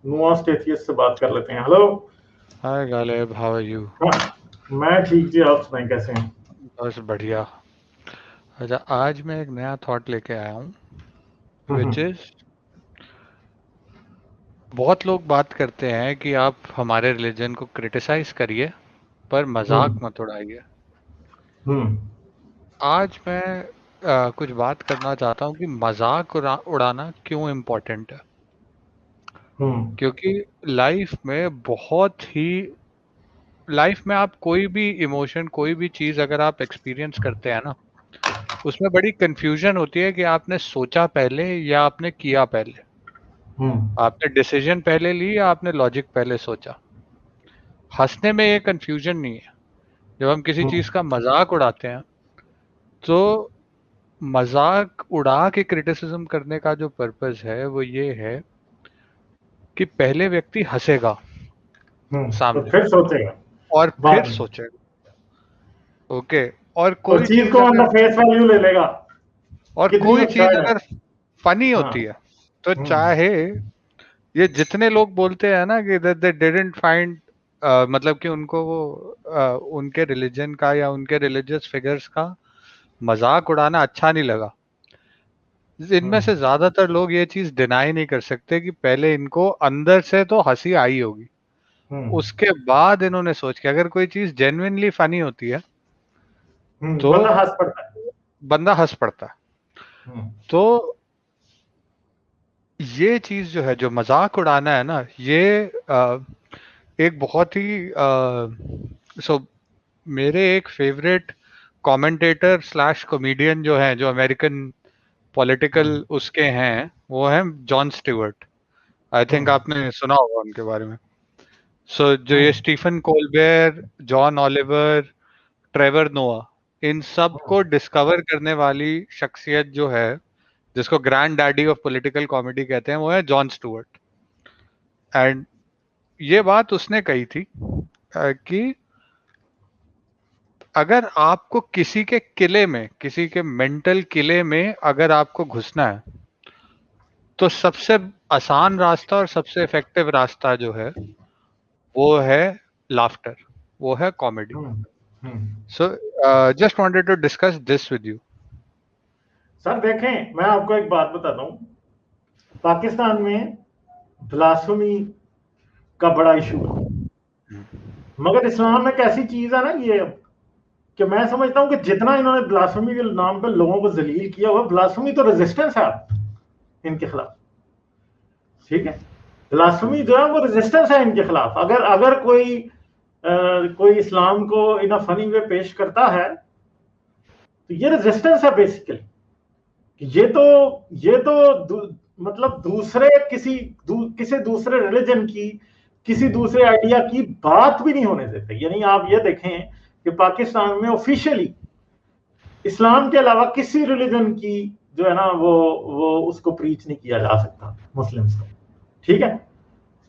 Nuanced atheist से बात कर लेते हैं। Hello. Hi Ghalib, how are you? हाँ, मैं ठीक जी, आप सुनाएं कैसे हैं? बस बढ़िया। अच्छा, आज मैं एक नया थॉट लेके आया हूँ, विच हम्म। इज बहुत लोग बात करते हैं कि आप हमारे रिलीजन को क्रिटिसाइज करिए पर मजाक हम्म। मत उड़ाइए। हम्म। आज मैं कुछ बात करना चाहता हूँ कि मजाक उड़ाना क्यों इम्पोर्टेंट है। हम्म। क्योंकि लाइफ में आप कोई भी इमोशन, कोई भी चीज अगर आप एक्सपीरियंस करते हैं ना, उसमें बड़ी कंफ्यूजन होती है कि आपने सोचा पहले या आपने किया पहले। हम्म। आपने डिसीजन पहले ली या आपने लॉजिक पहले सोचा। हंसने में ये कंफ्यूजन नहीं है। जब हम किसी हम्म। चीज का मजाक उड़ाते हैं तो मजाक उड़ा के क्रिटिसिज्म करने का जो पर्पस है वो ये है कि पहले व्यक्ति हंसेगा तो सामने फिर सोचेगा और फिर बाद में, सोचेगा। ओके। और और कोई चीज चीज को अगर मतलब फेस वैल्यू ले लेगा, और कितनी कोई चीज अपसाइड है। अगर फनी हाँ। होती है तो हम्म। चाहे ये जितने लोग बोलते हैं ना कि दे डिडंट फाइंड, मतलब कि उनको वो उनके रिलीजन का या उनके रिलीजियस फिगर्स का मजाक उड़ाना अच्छा नहीं लगा, इनमें हम्म। से ज्यादातर लोग ये चीज डिनाई नहीं कर सकते कि पहले इनको अंदर से तो हंसी आई होगी, हम्म। उसके बाद इन्होंने सोच के अगर कोई चीज जेन्युइनली फनी होती है तो बंदा हंस पड़ता है। बंदा हंस पड़ता है। हम्म। तो ये चीज जो है, जो मजाक उड़ाना है ना, ये एक बहुत ही सो मेरे एक फेवरेट कमेंटेटर स्लैश कॉमेडियन जो है, जो अमेरिकन पॉलिटिकल हम्म। उसके हैं, वो हैं John Stewart. I think hmm. आपने सुना होगा उनके बारे में। सो जो ये hmm. Stephen Colbert, John Oliver, Trevor Noah, इन सब को हम्म। डिस्कवर करने वाली शख्सियत जो है, जिसको grand daddy of political comedy कहते हैं, वो है जॉन स्टुअर्ट। एंड ये बात उसने कही थी कि अगर आपको किसी के किले में, किसी के मेंटल किले में अगर आपको घुसना है, तो सबसे आसान रास्ता और सबसे इफेक्टिव रास्ता जो है वो है लाफ्टर, वो है comedy. Hmm. Hmm. So just wanted to discuss this with you. Sir देखें, मैं आपको एक बात बताता हूँ। पाकिस्तान में ब्लास्फेमी का बड़ा इशू है, मगर इस्लाम एक ऐसी चीज है ना ये, कि मैं समझता हूं कि जितना इन्होंने ब्लास्फेमी के नाम पर लोगों को जलील किया हुआ, ब्लास्फेमी तो रेजिस्टेंस है इनके खिलाफ। ठीक है, ब्लास्फेमी जो है वो रेजिस्टेंस है इनके खिलाफ। अगर अगर कोई इस्लाम को इन अ फनी वे पेश करता है, तो ये रेजिस्टेंस है बेसिकली। ये तो मतलब दूसरे किसी दूसरे रिलीजन की, किसी दूसरे आइडिया की बात भी नहीं होने देते। यानी आप ये देखें कि पाकिस्तान में ऑफिशियली इस्लाम के अलावा किसी रिलीजन की जो है ना वो उसको प्रीच नहीं किया जा सकता मुस्लिम्स को। ठीक है,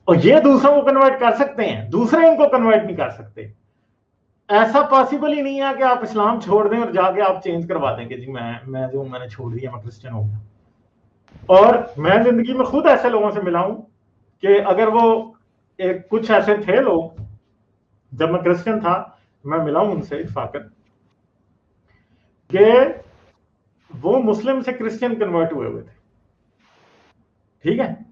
और ये दूसरों को कन्वर्ट कर सकते हैं, दूसरे इनको कन्वर्ट नहीं कर सकते। ऐसा पॉसिबल ही नहीं है कि आप इस्लाम छोड़ दें और जाके आप चेंज करवा देंगे जी, मैंने छोड़ दिया, मैं क्रिश्चियन हो गया। और मैं जिंदगी में खुद ऐसे लोगों से मिला हूं कि अगर वो कुछ ऐसे थे लोग, जब मैं क्रिश्चियन था, मैं मिला हूं उनसे इत्फाकन, कि वो मुस्लिम से क्रिश्चियन कन्वर्ट हुए हुए थे। ठीक है,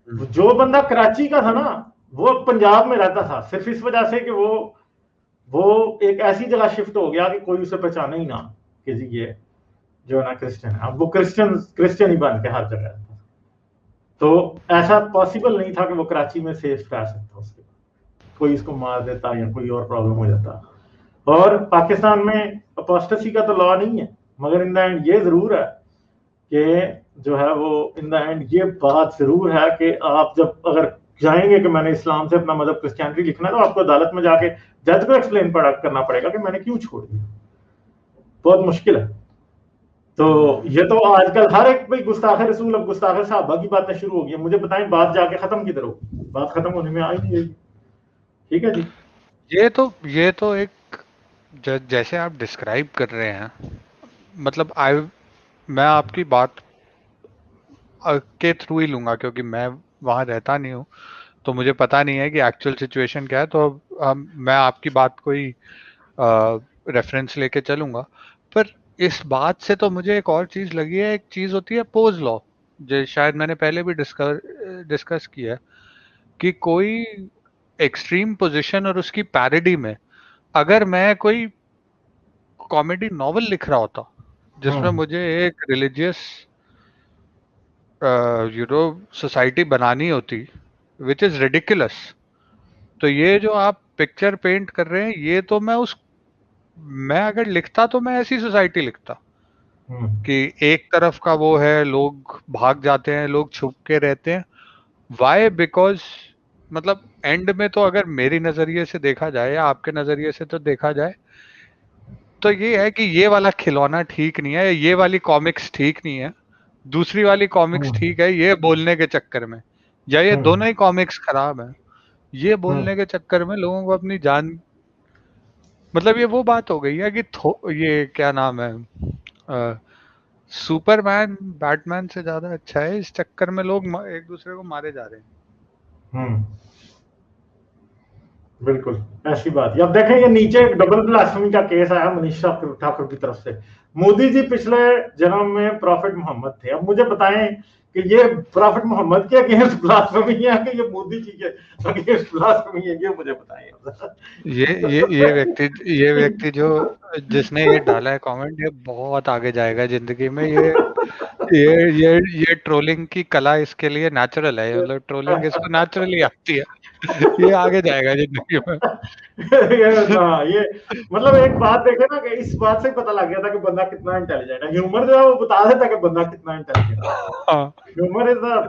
जो बंदा कराची का था ना, वो अब पंजाब में रहता था, सिर्फ इस वजह से कि वो एक ऐसी जगह शिफ्ट हो गया कि कोई उसे पहचाने ही ना कि जी ये जो है ना क्रिश्चियन है। अब वो क्रिश्चियन क्रिश्चियन ही बन के हर जगह रहता था। तो ऐसा पॉसिबल नहीं था कि वो कराची में सेफ रह सकता, उसके कोई इसको मार देता या कोई और प्रॉब्लम हो जाता। और पाकिस्तान में अपोस्टेसी का तो लॉ नहीं है, मगर इन द एंड ये जरूर है कि जो है वो इन द एंड ये बात जरूर है कि आप जब अगर जाएंगे कि मैंने इस्लाम से अपना मजहब क्रिश्चियनिटी लिखना है, तो आपको अदालत में जाके जज को एक्सप्लेन करना पड़ेगा कि मैंने क्यों छोड़ दिया। बहुत मुश्किल है। तो ये तो आजकल हर एक भाई गुस्ताख रसूल, अब गुस्ताख साहबा की बातें शुरू हो गई। मुझे बताएं बात जाके खत्म किधर होगी? बात खत्म होने में आ ही नहीं रहेगी। ठीक है जी। ये तो एक जैसे आप डिस्क्राइब कर रहे हैं, मतलब आई मैं आपकी बात के थ्रू ही लूंगा क्योंकि मैं वहां रहता नहीं हूँ। तो मुझे पता नहीं है कि एक्चुअल सिचुएशन क्या है, तो मैं आपकी बात को ही रेफरेंस लेके चलूंगा। पर इस बात से तो मुझे एक और चीज लगी है, एक चीज होती है पोज लॉ, जो शायद मैंने पहले भी डिस्कस किया है, कि कोई एक्सट्रीम पोजीशन और उसकी पैरोडी में अगर मैं कोई कॉमेडी नॉवल लिख रहा होता जिसमें मुझे एक रिलीजियस सोसाइटी बनानी होती विच इज रिडिकुलस, तो ये जो आप पिक्चर पेंट कर रहे हैं, ये तो मैं अगर लिखता तो मैं ऐसी सोसाइटी लिखता कि एक तरफ का वो है, लोग भाग जाते हैं, लोग छुप के रहते हैं। वाई? बिकॉज मतलब एंड में तो अगर मेरी नजरिए से देखा जाए या आपके नजरिए से तो देखा जाए, तो ये है कि ये वाला खिलौना ठीक नहीं है, ये वाली कॉमिक्स ठीक नहीं है, दूसरी वाली कॉमिक्स ठीक है, ये बोलने के चक्कर में, या ये दोनों ही कॉमिक्स खराब है, ये बोलने के चक्कर में लोगों को अपनी जान, मतलब ये वो बात हो गई है कि ये क्या नाम है, सुपरमैन बैटमैन से ज्यादा अच्छा है, इस चक्कर में लोग एक दूसरे को मारे जा रहे हैं। बिल्कुल ऐसी बात। अब देखें, ये नीचे एक डबल ब्लास्फेमी का केस आया मनीषा ठाकुर की तरफ से। मोदी जी पिछले जन्म में प्रॉफिट मोहम्मद थे। अब मुझे बताएं कि ये प्रॉफिट मोहम्मद के अगेंस्ट ब्लास्फेमी है कि ये मोदी जी के अगेंस्ट ब्लास्फेमी है, ये मुझे बताएं। ये व्यक्ति जो जिसने ये डाला है कमेंट, ये बहुत आगे जाएगा जिंदगी में। ये ट्रोलिंग की कला इसके लिए नेचुरल है, मतलब ट्रोलिंग इसको नेचुरली आती है। ये आगे जाएगा जिंदगी में। ये मतलब एक बात देखे ना, कि इस बात से पता लग गया था कि बंदा कितना इंटेलिजेंट है। ह्यूमर जो है वो बता देता है कि बंदा कितना इंटेलिजेंट है। Humour is the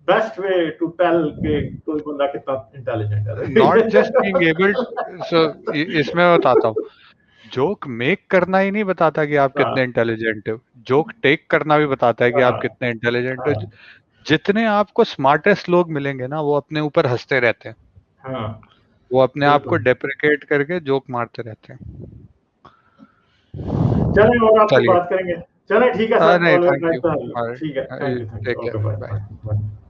best way to tell कि कोई बंदा कितना इंटेलिजेंट है। Not just being able, so इसमें बताता हूँ, जोक मेक करना ही नहीं बताता कि आप कितने इंटेलिजेंट हो, जोक टेक करना भी बताता है कि आप कितने इंटेलिजेंट हो। जितने आपको स्मार्टेस्ट लोग मिलेंगे ना, वो अपने ऊपर हंसते रहते हैं, वो अपने आप को डेप्रिकेट करके जोक मारते रहते हैं। चलें और आपसे बात करेंगे। चलें, ठीक है सर। नहीं, थैंक यू। ठीक है, थैंक यू। Okay, bye.